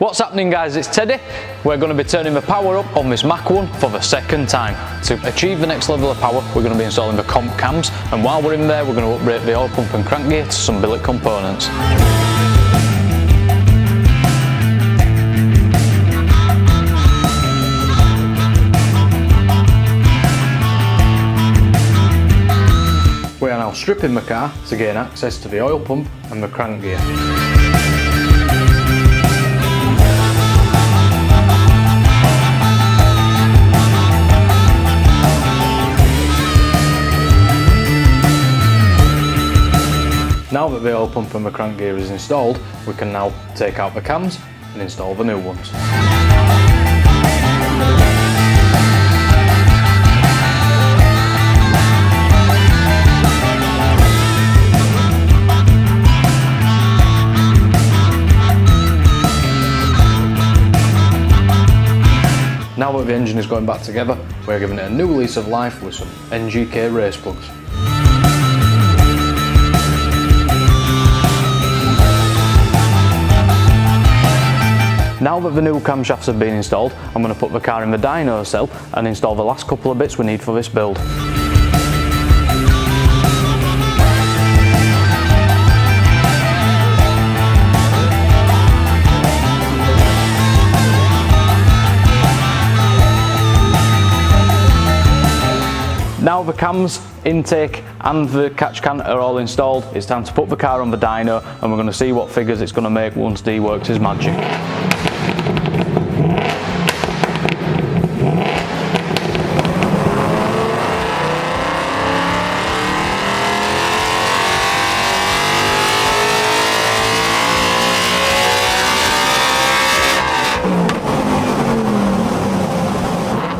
What's happening, guys? It's Teddy. We're going to be turning the power up on this Mach 1 for the second time. To achieve the next level of power, we're going to be installing the comp cams, and while we're in there, we're going to upgrade the oil pump and crank gear to some billet components. We are now stripping the car to gain access to the oil pump and the crank gear. Now that the oil pump and the crank gear is installed, we can now take out the cams and install the new ones. Now that the engine is going back together, we're giving it a new lease of life with some NGK race plugs. Now that the new camshafts have been installed, I'm going to put the car in the dyno cell and install the last couple of bits we need for this build. Now the cams, intake and the catch can are all installed, it's time to put the car on the dyno and we're going to see what figures it's going to make once D works his magic.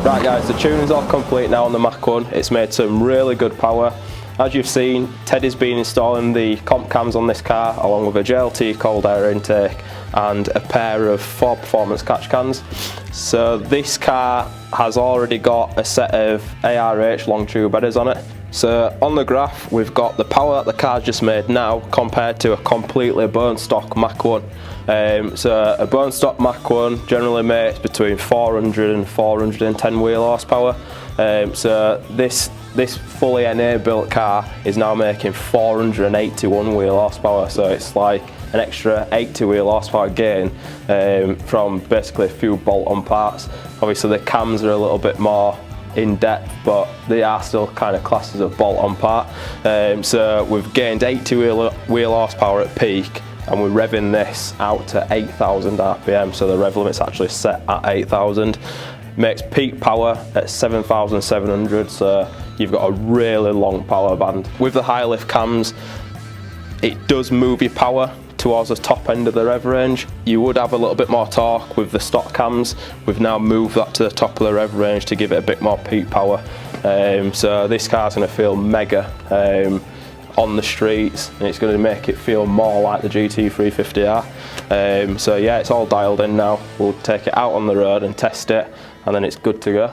Right guys, the tuning's all complete now on the Mach 1. It's made some really good power. As you've seen, Teddy's been installing the comp cams on this car along with a JLT cold air intake and a pair of 4 performance catch cans. So this car has already got a set of ARH long tube headers on it. So on the graph we've got the power that the car's just made now compared to a completely bone stock Mach 1. So a bone stock Mach 1 generally makes between 400 and 410 wheel horsepower. So this fully NA built car is now making 481 wheel horsepower, so it's like an extra 80 wheel horsepower gain from basically a few bolt-on parts. Obviously the cams are a little bit more in depth, but they are still kind of classed as a bolt-on part. So we've gained 80 wheel horsepower at peak, and we're revving this out to 8,000 RPM, so the rev limit's actually set at 8,000. Makes peak power at 7,700, so you've got a really long power band. With the high lift cams, it does move your power towards the top end of the rev range. You would have a little bit more torque with the stock cams. We've now moved that to the top of the rev range to give it a bit more peak power. So this car's going to feel mega on the streets, and it's going to make it feel more like the GT350R. So yeah, it's all dialed in now. We'll take it out on the road and test it, and then it's good to go.